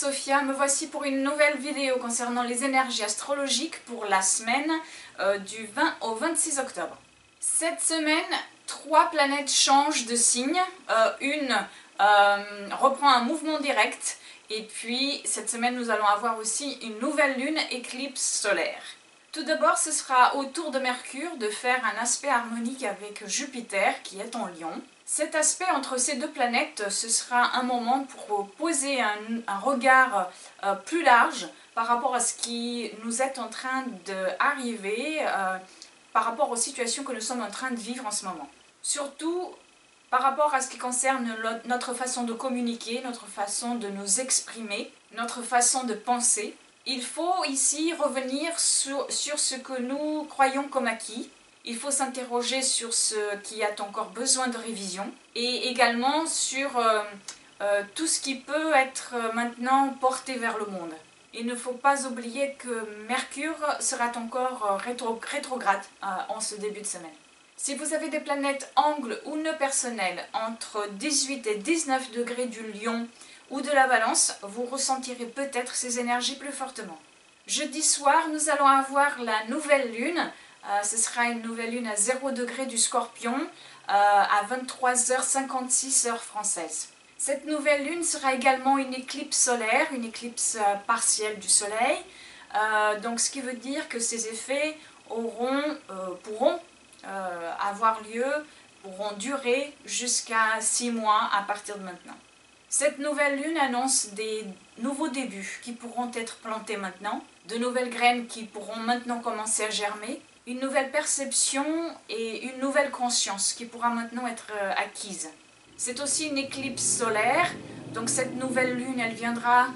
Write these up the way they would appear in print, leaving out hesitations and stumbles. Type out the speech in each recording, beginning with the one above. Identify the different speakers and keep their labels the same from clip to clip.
Speaker 1: Sophia, me voici pour une nouvelle vidéo concernant les énergies astrologiques pour la semaine du 20 au 26 octobre. Cette semaine, 3 planètes changent de signe. Une reprend un mouvement direct et puis cette semaine nous allons avoir aussi une nouvelle lune éclipse solaire. Tout d'abord, ce sera au tour de Mercure de faire un aspect harmonique avec Jupiter qui est en Lion. Cet aspect entre ces deux planètes, ce sera un moment pour poser un regard plus large par rapport à ce qui nous est en train d'arriver, par rapport aux situations que nous sommes en train de vivre en ce moment. Surtout par rapport à ce qui concerne notre façon de communiquer, notre façon de nous exprimer, notre façon de penser. Il faut ici revenir sur ce que nous croyons comme acquis. Il faut s'interroger sur ce qui a encore besoin de révision et également sur tout ce qui peut être maintenant porté vers le monde. Il ne faut pas oublier que Mercure sera encore rétrograde en ce début de semaine. Si vous avez des planètes angles ou nœuds personnels entre 18 et 19 degrés du Lion ou de la Balance, vous ressentirez peut-être ces énergies plus fortement. Jeudi soir, nous allons avoir la nouvelle lune. Ce sera une nouvelle lune à 0 degré du Scorpion à 23h56 heure française. Cette nouvelle lune sera également une éclipse solaire, une éclipse partielle du soleil. Donc ce qui veut dire que ces effets pourront avoir lieu, pourront durer jusqu'à 6 mois à partir de maintenant. Cette nouvelle lune annonce des nouveaux débuts qui pourront être plantés maintenant, de nouvelles graines qui pourront maintenant commencer à germer, une nouvelle perception et une nouvelle conscience qui pourra maintenant être acquise. C'est aussi une éclipse solaire, donc cette nouvelle lune, elle viendra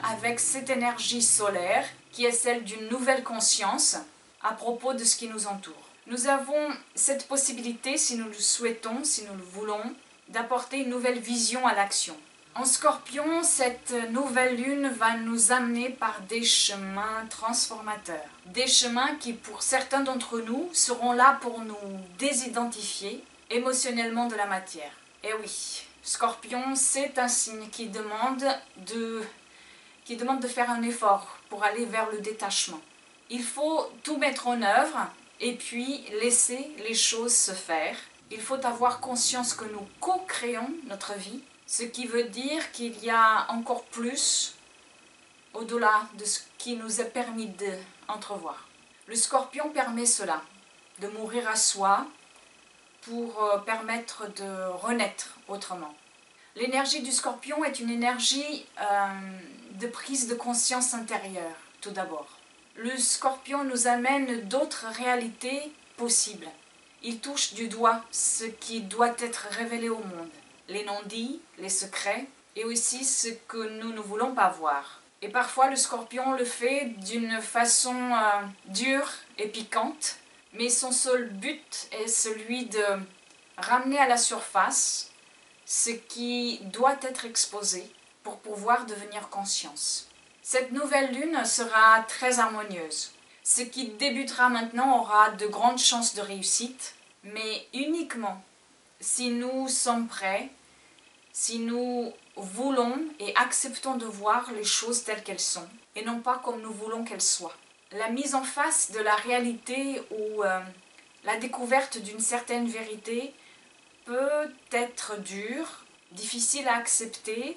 Speaker 1: avec cette énergie solaire qui est celle d'une nouvelle conscience à propos de ce qui nous entoure. Nous avons cette possibilité, si nous le souhaitons, si nous le voulons, d'apporter une nouvelle vision à l'action. En Scorpion, cette nouvelle lune va nous amener par des chemins transformateurs. Des chemins qui, pour certains d'entre nous, seront là pour nous désidentifier émotionnellement de la matière. Et oui, Scorpion, c'est un signe qui demande de faire un effort pour aller vers le détachement. Il faut tout mettre en œuvre et puis laisser les choses se faire. Il faut avoir conscience que nous co-créons notre vie. Ce qui veut dire qu'il y a encore plus au-delà de ce qui nous est permis d'entrevoir. Le Scorpion permet cela, de mourir à soi pour permettre de renaître autrement. L'énergie du Scorpion est une énergie de prise de conscience intérieure, tout d'abord. Le Scorpion nous amène d'autres réalités possibles. Il touche du doigt ce qui doit être révélé au monde. Les non-dits, les secrets, et aussi ce que nous ne voulons pas voir. Et parfois le Scorpion le fait d'une façon dure et piquante, mais son seul but est celui de ramener à la surface ce qui doit être exposé pour pouvoir devenir conscience. Cette nouvelle lune sera très harmonieuse. Ce qui débutera maintenant aura de grandes chances de réussite, mais uniquement si nous sommes prêts, si nous voulons et acceptons de voir les choses telles qu'elles sont, et non pas comme nous voulons qu'elles soient. La mise en face de la réalité ou la découverte d'une certaine vérité peut être dure, difficile à accepter,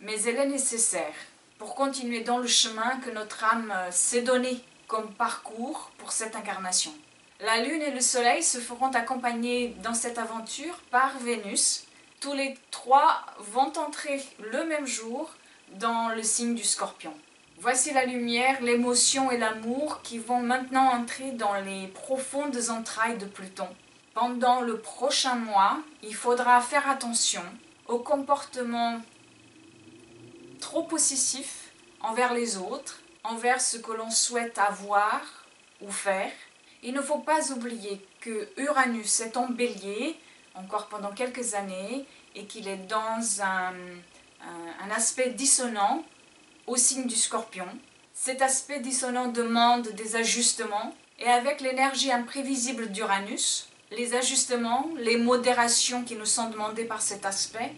Speaker 1: mais elle est nécessaire pour continuer dans le chemin que notre âme s'est donné comme parcours pour cette incarnation. La Lune et le Soleil se feront accompagner dans cette aventure par Vénus. Tous les 3 vont entrer le même jour dans le signe du Scorpion. Voici la lumière, l'émotion et l'amour qui vont maintenant entrer dans les profondes entrailles de Pluton. Pendant le prochain mois, il faudra faire attention au comportement trop possessif envers les autres, envers ce que l'on souhaite avoir ou faire. Il ne faut pas oublier que Uranus est en Bélier, encore pendant quelques années, et qu'il est dans un aspect dissonant au signe du Scorpion. Cet aspect dissonant demande des ajustements, et avec l'énergie imprévisible d'Uranus, les ajustements, les modérations qui nous sont demandées par cet aspect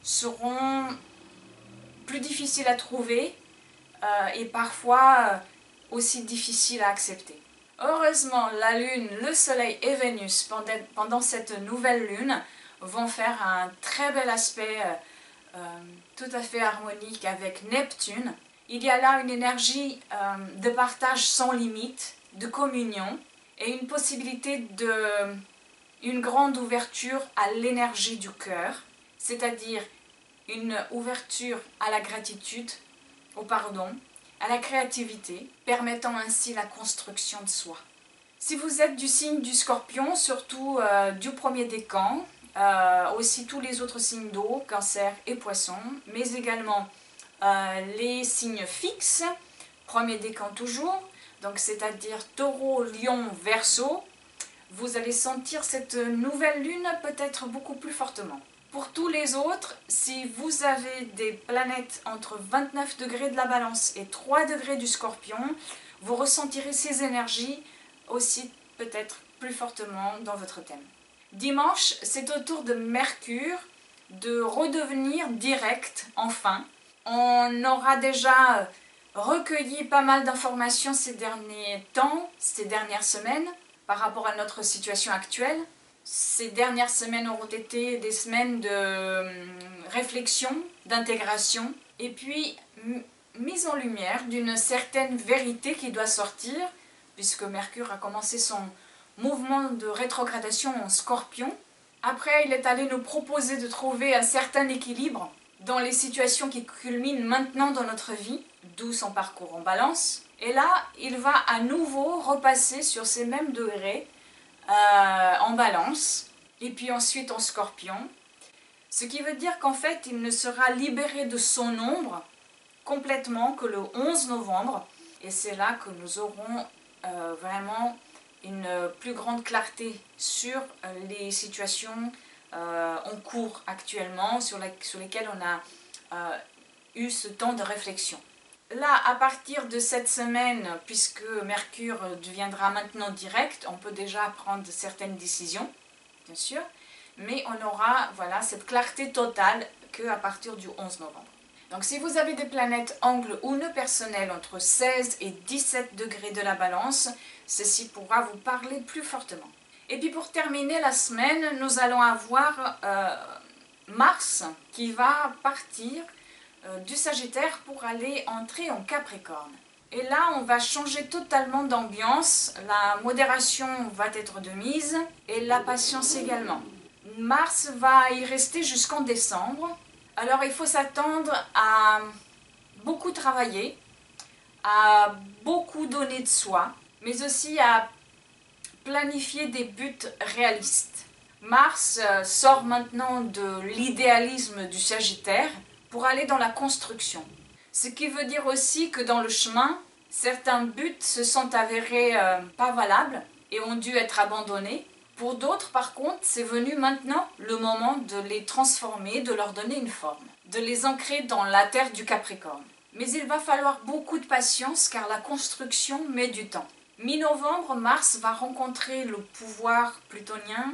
Speaker 1: seront plus difficile à trouver et parfois aussi difficile à accepter. Heureusement, la Lune, le Soleil et Vénus, pendant cette nouvelle Lune, vont faire un très bel aspect tout à fait harmonique avec Neptune. Il y a là une énergie de partage sans limite, de communion, et une possibilité une grande ouverture à l'énergie du cœur, c'est-à-dire une ouverture à la gratitude, au pardon, à la créativité, permettant ainsi la construction de soi. Si vous êtes du signe du Scorpion, surtout du premier décan, aussi tous les autres signes d'eau, Cancer et Poisson, mais également les signes fixes, premier décan toujours, donc c'est-à-dire Taureau, Lion, Verseau, vous allez sentir cette nouvelle lune peut-être beaucoup plus fortement. Pour tous les autres, si vous avez des planètes entre 29 degrés de la Balance et 3 degrés du Scorpion, vous ressentirez ces énergies aussi peut-être plus fortement dans votre thème. Dimanche, c'est au tour de Mercure de redevenir direct, enfin. On aura déjà recueilli pas mal d'informations ces derniers temps, ces dernières semaines, par rapport à notre situation actuelle. Ces dernières semaines auront été des semaines de réflexion, d'intégration, et puis mise en lumière d'une certaine vérité qui doit sortir, puisque Mercure a commencé son mouvement de rétrogradation en Scorpion. Après, il est allé nous proposer de trouver un certain équilibre dans les situations qui culminent maintenant dans notre vie, d'où son parcours en Balance. Et là, il va à nouveau repasser sur ces mêmes degrés en Balance, et puis ensuite en Scorpion. Ce qui veut dire qu'en fait, il ne sera libéré de son ombre complètement que le 11 novembre. Et c'est là que nous aurons vraiment une plus grande clarté sur les situations en cours actuellement, sur lesquelles on a eu ce temps de réflexion. Là, à partir de cette semaine, puisque Mercure deviendra maintenant direct, on peut déjà prendre certaines décisions, bien sûr, mais on aura voilà, cette clarté totale qu'à partir du 11 novembre. Donc si vous avez des planètes angles ou nœuds personnels entre 16 et 17 degrés de la Balance, ceci pourra vous parler plus fortement. Et puis pour terminer la semaine, nous allons avoir Mars qui va partir du Sagittaire pour aller entrer en Capricorne. Et là, on va changer totalement d'ambiance, la modération va être de mise et la patience également. Mars va y rester jusqu'en décembre, alors il faut s'attendre à beaucoup travailler, à beaucoup donner de soi, mais aussi à planifier des buts réalistes. Mars sort maintenant de l'idéalisme du Sagittaire pour aller dans la construction. Ce qui veut dire aussi que dans le chemin, certains buts se sont avérés pas valables et ont dû être abandonnés. Pour d'autres, par contre, c'est venu maintenant le moment de les transformer, de leur donner une forme, de les ancrer dans la terre du Capricorne. Mais il va falloir beaucoup de patience car la construction met du temps. Mi-novembre, Mars va rencontrer le pouvoir plutonien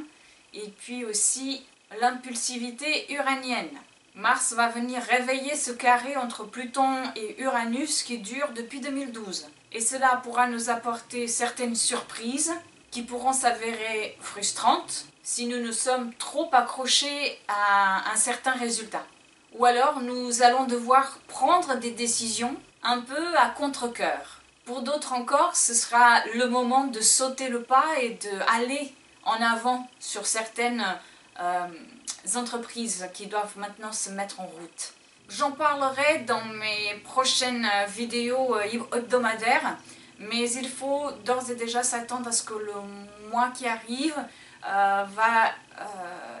Speaker 1: et puis aussi l'impulsivité uranienne. Mars va venir réveiller ce carré entre Pluton et Uranus qui dure depuis 2012. Et cela pourra nous apporter certaines surprises qui pourront s'avérer frustrantes si nous nous sommes trop accrochés à un certain résultat. Ou alors nous allons devoir prendre des décisions un peu à contre-cœur. Pour d'autres encore, ce sera le moment de sauter le pas et d'aller en avant sur certaines entreprises qui doivent maintenant se mettre en route. J'en parlerai dans mes prochaines vidéos hebdomadaires, mais il faut d'ores et déjà s'attendre à ce que le mois qui arrive va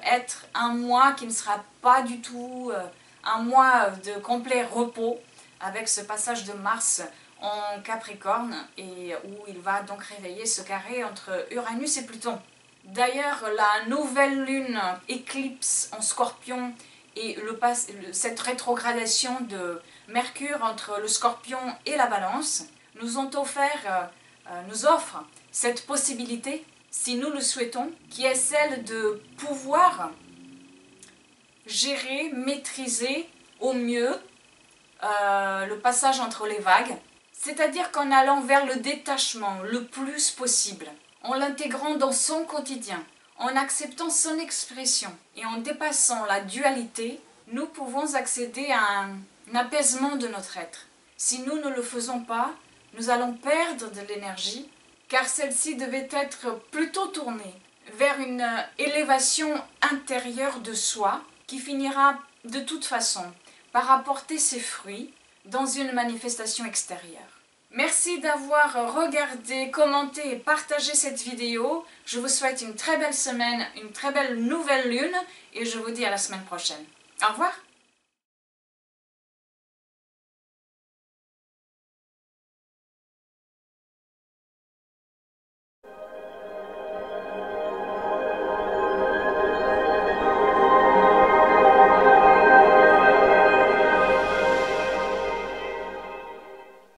Speaker 1: être un mois qui ne sera pas du tout un mois de complet repos, avec ce passage de Mars en Capricorne, et où il va donc réveiller ce carré entre Uranus et Pluton. D'ailleurs, la nouvelle lune éclipse en Scorpion et cette rétrogradation de Mercure entre le Scorpion et la Balance nous offre cette possibilité, si nous le souhaitons, qui est celle de pouvoir gérer, maîtriser au mieux le passage entre les vagues, c'est-à-dire qu'en allant vers le détachement le plus possible, en l'intégrant dans son quotidien, en acceptant son expression et en dépassant la dualité, nous pouvons accéder à un apaisement de notre être. Si nous ne le faisons pas, nous allons perdre de l'énergie, car celle-ci devait être plutôt tournée vers une élévation intérieure de soi qui finira de toute façon par apporter ses fruits dans une manifestation extérieure. Merci d'avoir regardé, commenté et partagé cette vidéo. Je vous souhaite une très belle semaine, une très belle nouvelle lune et je vous dis à la semaine prochaine. Au revoir!